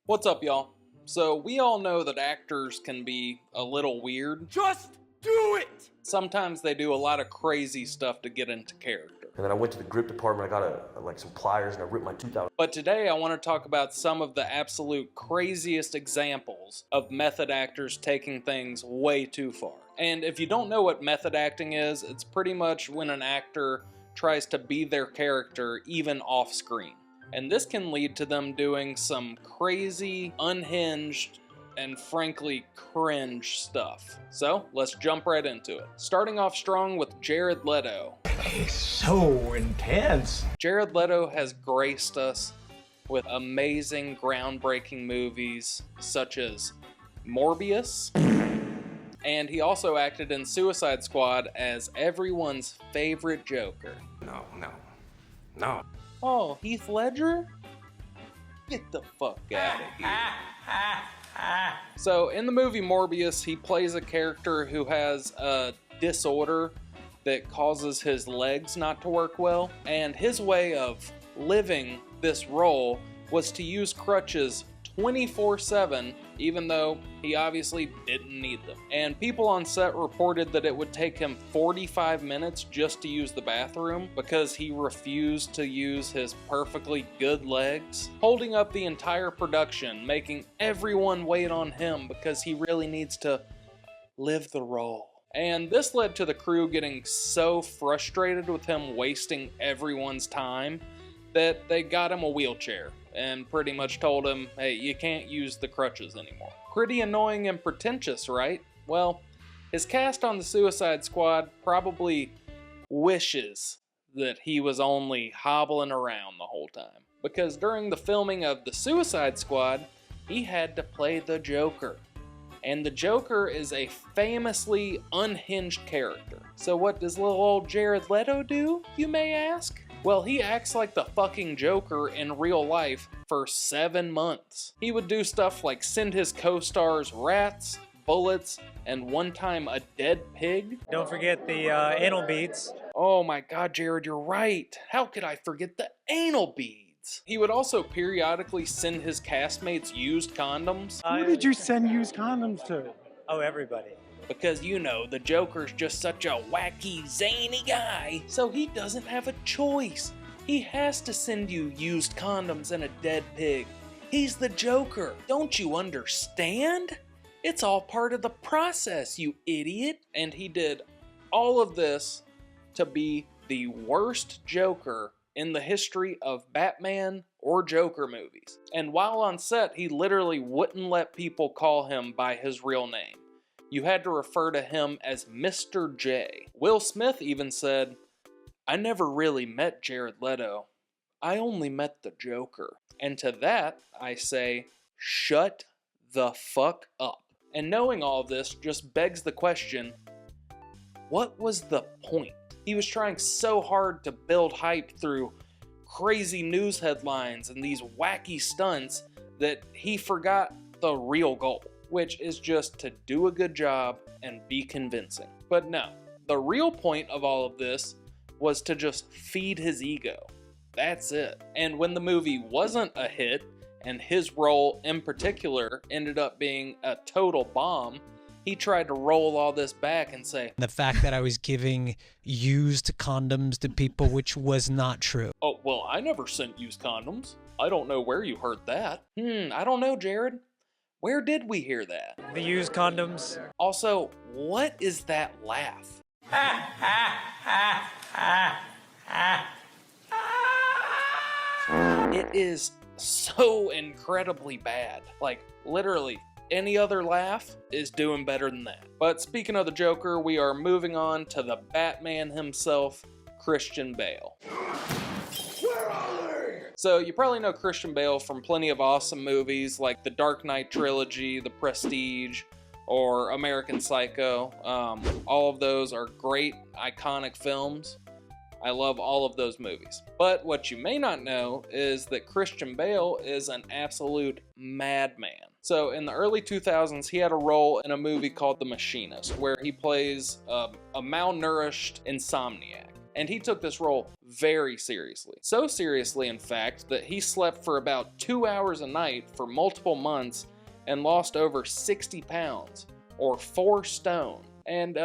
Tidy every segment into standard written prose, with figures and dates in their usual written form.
What's up, y'all? So we all know that actors can be a little weird. Just do it! Sometimes they do a lot of crazy stuff to get into character. And then I went to the grip department, I got like some pliers and I ripped my tooth out. But today I want to talk about some of the absolute craziest examples of method actors taking things way too far. And if you don't know what method acting is, it's pretty much when an actor tries to be their character even off screen. And this can lead to them doing some crazy, unhinged, and frankly cringe stuff. So let's jump right into it. Starting off strong with Jared Leto. He's so intense. Jared Leto has graced us with amazing, groundbreaking movies such as Morbius, and he also acted in Suicide Squad as everyone's favorite Joker. No. Oh, Heath Ledger? Get the fuck out of here. So, in the movie Morbius, he plays a character who has a disorder that causes his legs not to work well, and his way of living this role was to use crutches 24/7, even though he obviously didn't need them. And people on set reported that it would take him 45 minutes just to use the bathroom because he refused to use his perfectly good legs, holding up the entire production, making everyone wait on him because he really needs to live the role. And this led to the crew getting so frustrated with him wasting everyone's time that they got him a wheelchair and pretty much told him, hey, you can't use the crutches anymore. Pretty annoying and pretentious, right? Well, his cast on the Suicide Squad probably wishes that he was only hobbling around the whole time. Because during the filming of the Suicide Squad, he had to play the Joker. And the Joker is a famously unhinged character. So what does little old Jared Leto do, you may ask? Well, he acts like the fucking Joker in real life for 7 months. He would do stuff like send his co-stars rats, bullets, and one time a dead pig. Don't forget the anal beads. Oh my god, Jared, you're right. How could I forget the anal beads? He would also periodically send his castmates used condoms. Who did you send used condoms to? Oh, everybody. Because, you know, the Joker's just such a wacky, zany guy, so he doesn't have a choice. He has to send you used condoms and a dead pig. He's the Joker. Don't you understand? It's all part of the process, you idiot. And he did all of this to be the worst Joker in the history of Batman or Joker movies. And while on set, he literally wouldn't let people call him by his real name. You had to refer to him as Mr. J. Will Smith even said, I never really met Jared Leto. I only met the Joker. And to that, I say, shut the fuck up. And knowing all of this just begs the question, what was the point? He was trying so hard to build hype through crazy news headlines and these wacky stunts that he forgot the real goal, which is just to do a good job and be convincing. But no, the real point of all of this was to just feed his ego. That's it. And when the movie wasn't a hit, and his role in particular ended up being a total bomb, he tried to roll all this back and say, the fact that I was giving used condoms to people, which was not true. oh, well, I never sent used condoms. I don't know where you heard that. I don't know, Jared. Where did we hear that? The used condoms. Also, what is that laugh? It is so incredibly bad. Like, literally, any other laugh is doing better than that. But speaking of the Joker, we are moving on to the Batman himself, Christian Bale. So you probably know Christian Bale from plenty of awesome movies like the Dark Knight trilogy, The Prestige, or American Psycho. All of those are great, iconic films. I love all of those movies. But what you may not know is that Christian Bale is an absolute madman. So in the early 2000s, he had a role in a movie called The Machinist, where he plays a malnourished insomniac. And he took this role very seriously. So seriously, in fact, that he slept for about 2 hours a night for multiple months and lost over 60 pounds, or 4 stone. And,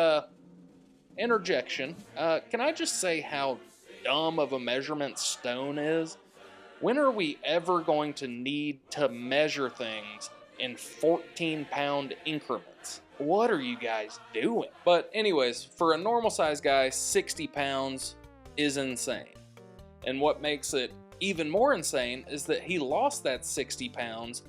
interjection, can I just say how dumb of a measurement stone is? When are we ever going to need to measure things in 14-pound increments? What are you guys doing? But anyways, for a normal sized guy, 60 pounds is insane. And what makes it even more insane is that he lost that 60 pounds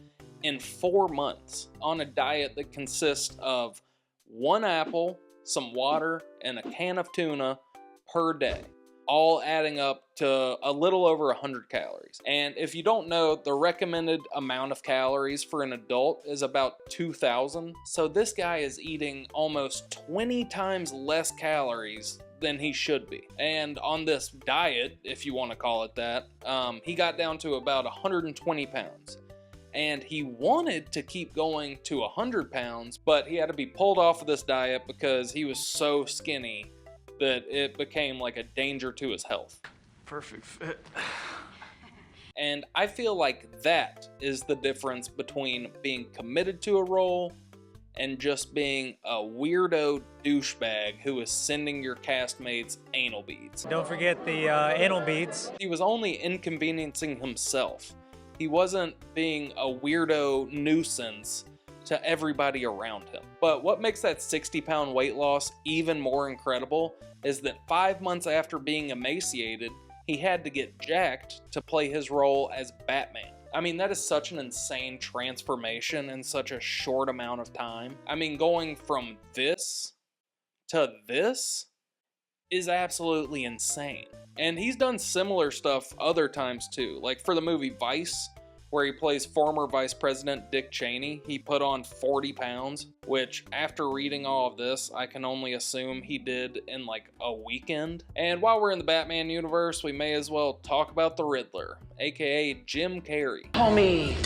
in 4 months on a diet that consists of 1 apple, some water, and a can of tuna per day, all adding up to a little over 100 calories. And if you don't know, the recommended amount of calories for an adult is about 2,000. So this guy is eating almost 20 times less calories than he should be. And on this diet, if you want to call it that, he got down to about 120 pounds. And he wanted to keep going to 100 pounds, but he had to be pulled off of this diet because he was so skinny that it became like a danger to his health. Perfect fit. And I feel like that is the difference between being committed to a role and just being a weirdo douchebag who is sending your castmates anal beads. Don't forget the anal beads. He was only inconveniencing himself. He wasn't being a weirdo nuisance to everybody around him. But what makes that 60-pound weight loss even more incredible is that 5 months after being emaciated, he had to get jacked to play his role as Batman. I mean, that is such an insane transformation in such a short amount of time. I mean, going from this to this is absolutely insane. And he's done similar stuff other times too. Like for the movie Vice, where he plays former Vice President Dick Cheney, he put on 40 pounds, which after reading all of this, I can only assume he did in like a weekend. And while we're in the Batman universe, we may as well talk about the Riddler, aka Jim Carrey. Homie.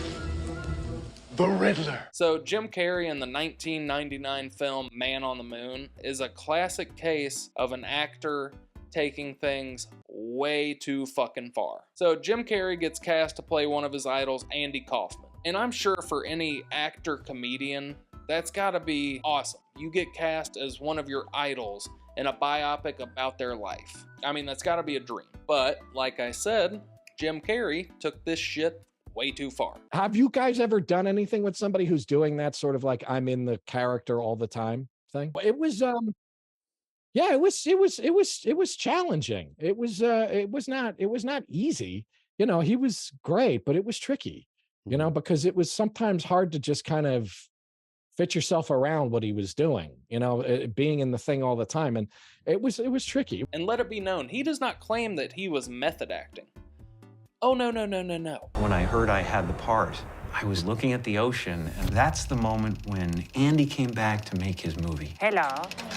The Riddler. So Jim Carrey in the 1999 film Man on the Moon is a classic case of an actor taking things way too fucking far. So Jim Carrey gets cast to play one of his idols, Andy Kaufman. And I'm sure for any actor comedian, that's gotta be awesome. You get cast as one of your idols in a biopic about their life. I mean, that's gotta be a dream. But like I said, Jim Carrey took this shit way too far. Have you guys ever done anything with somebody who's doing that sort of like I'm in the character all the time thing? It was yeah, it was challenging. It was not easy. You know, he was great, but it was tricky, you know, because it was sometimes hard to just kind of fit yourself around what he was doing, you know, being in the thing all the time. And it was tricky. And let it be known, he does not claim that he was method acting. Oh, no. When I heard I had the part, I was looking at the ocean, and that's the moment when Andy came back to make his movie. Hello.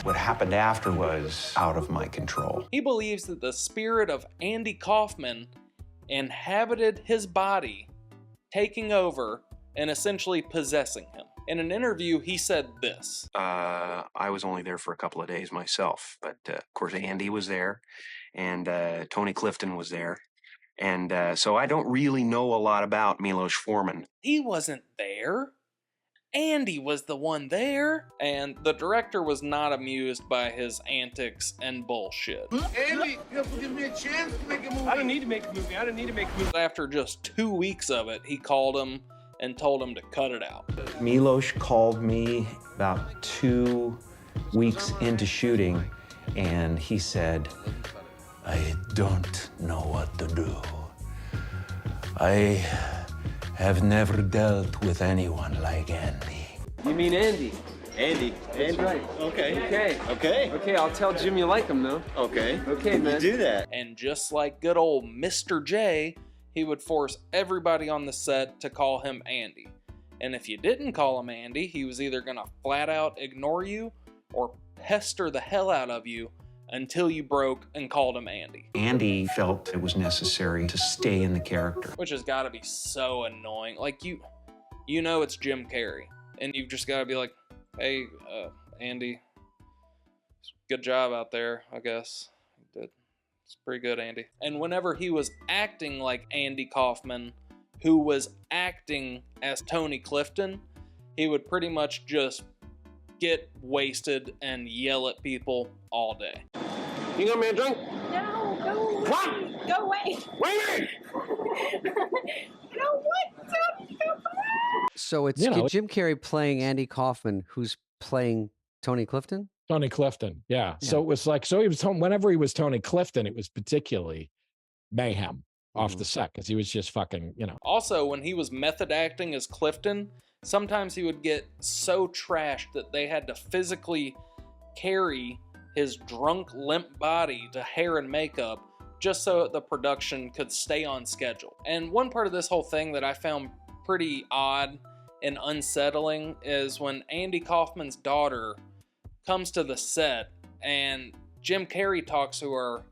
What happened after was out of my control. He believes that the spirit of Andy Kaufman inhabited his body, taking over and essentially possessing him. In an interview, he said this. I was only there for a couple of days myself, but of course Andy was there, and Tony Clifton was there. And so I don't really know a lot about Milos Forman. He wasn't there. Andy was the one there. And the director was not amused by his antics and bullshit. Andy, you have to give me a chance to make a movie. I don't need to make a movie. After just 2 weeks of it, he called him and told him to cut it out. Milos called me about 2 weeks into shooting, and he said, I don't know what to do. I have never dealt with anyone like Andy. You mean Andy? Andy. That's right. Okay, I'll tell Jim you like him, though. Okay, man. You do that. And just like good old Mr. J, he would force everybody on the set to call him Andy. And if you didn't call him Andy, he was either gonna flat out ignore you or pester the hell out of you until you broke and called him Andy. Andy felt it was necessary to stay in the character. Which has gotta be so annoying. Like, you know it's Jim Carrey, and you've just gotta be like, hey, Andy, good job out there, I guess. You did It's pretty good, Andy. And whenever he was acting like Andy Kaufman, who was acting as Tony Clifton, he would pretty much just get wasted and yell at people all day. You got me a drink? No, go away. What? Go away. Wait! No, what? Don't go away. So it's Jim Carrey playing Andy Kaufman, who's playing Tony Clifton? Tony Clifton, yeah. So it was like, so he was, whenever he was Tony Clifton, it was particularly mayhem off the set because he was just fucking, you know. Also, when he was method acting as Clifton, sometimes he would get so trashed that they had to physically carry his drunk, limp body to hair and makeup just so the production could stay on schedule. And one part of this whole thing that I found pretty odd and unsettling is when Andy Kaufman's daughter comes to the set and Jim Carrey talks to her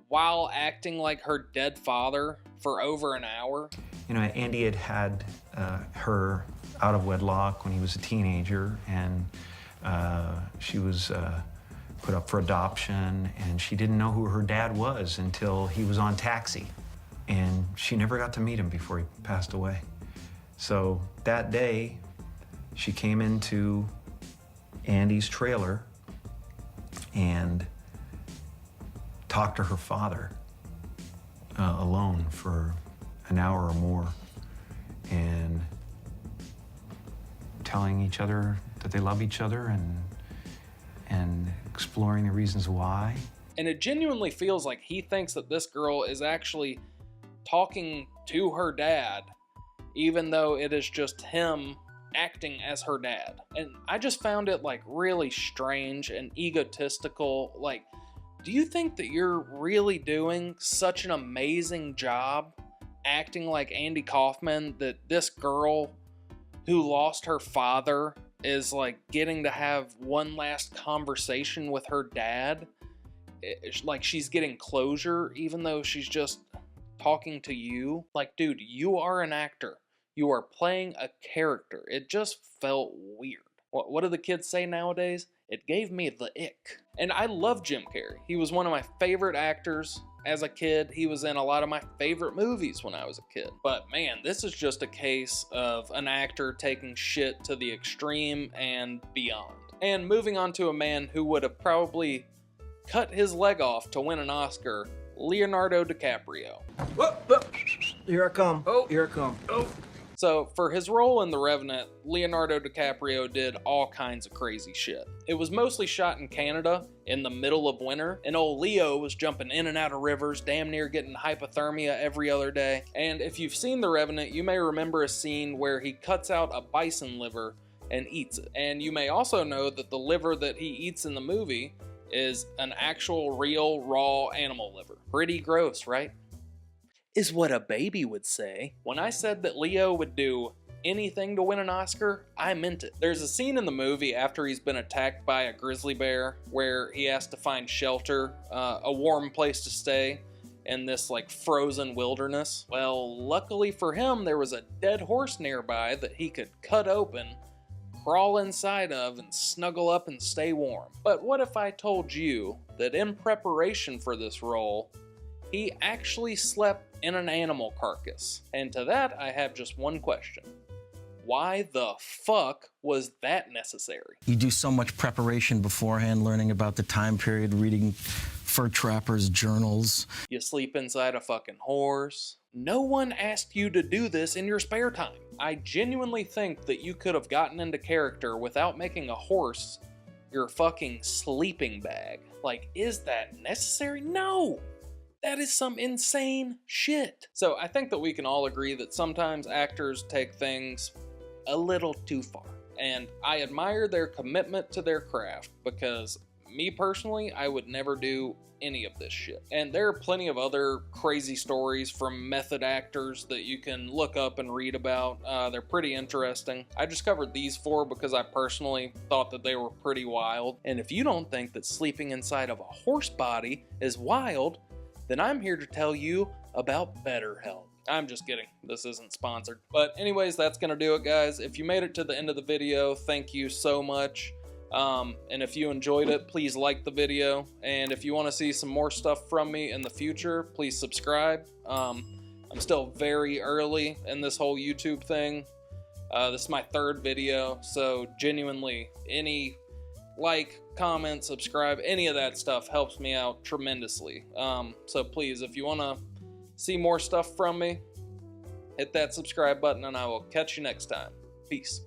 while acting like her dead father for over an hour. You know, Andy had her out of wedlock when he was a teenager, and she was put up for adoption, and she didn't know who her dad was until he was on Taxi, and she never got to meet him before he passed away. So that day, she came into Andy's trailer and talked to her father alone for an hour or more, and telling each other that they love each other and exploring the reasons why. And it genuinely feels like he thinks that this girl is actually talking to her dad, even though it is just him acting as her dad. And I just found it like really strange and egotistical. Like, do you think that you're really doing such an amazing job acting like Andy Kaufman that this girl who lost her father is like getting to have one last conversation with her dad? It's like she's getting closure even though she's just talking to you. Like, dude, you are an actor. You are playing a character. It just felt weird. What do the kids say nowadays? It gave me the ick. And I love Jim Carrey. He was one of my favorite actors as a kid. He was in a lot of my favorite movies when I was a kid. But man, this is just a case of an actor taking shit to the extreme and beyond. And moving on to a man who would have probably cut his leg off to win an Oscar, Leonardo DiCaprio. Whoa, whoa. Here I come. Oh, here I come. Oh. So, for his role in The Revenant, Leonardo DiCaprio did all kinds of crazy shit. It was mostly shot in Canada in the middle of winter, and old Leo was jumping in and out of rivers, damn near getting hypothermia every other day. And if you've seen The Revenant, you may remember a scene where he cuts out a bison liver and eats it. And you may also know that the liver that he eats in the movie is an actual real raw animal liver. Pretty gross, right? Is what a baby would say. When I said that Leo would do anything to win an Oscar, I meant it. There's a scene in the movie after he's been attacked by a grizzly bear where he has to find shelter, a warm place to stay in this like frozen wilderness. Well, luckily for him, there was a dead horse nearby that he could cut open, crawl inside of, and snuggle up and stay warm. But what if I told you that in preparation for this role, he actually slept in an animal carcass? And to that, I have just one question. Why the fuck was that necessary? You do so much preparation beforehand, learning about the time period, reading fur trappers' journals. You sleep inside a fucking horse. No one asked you to do this in your spare time. I genuinely think that you could have gotten into character without making a horse your fucking sleeping bag. Like, is that necessary? No! That is some insane shit. So I think that we can all agree that sometimes actors take things a little too far. And I admire their commitment to their craft because me personally, I would never do any of this shit. And there are plenty of other crazy stories from method actors that you can look up and read about. They're pretty interesting. I just covered these four because I personally thought that they were pretty wild. And if you don't think that sleeping inside of a horse body is wild, then I'm here to tell you about BetterHelp. I'm just kidding. This isn't sponsored. But anyways, that's going to do it, guys. If you made it to the end of the video, thank you so much. And if you enjoyed it, please like the video. And if you want to see some more stuff from me in the future, please subscribe. I'm still very early in this whole YouTube thing. This is my 3rd video, so genuinely, any like, comment, subscribe, any of that stuff helps me out tremendously. So please, if you want to see more stuff from me, hit that subscribe button, and I will catch you next time. Peace.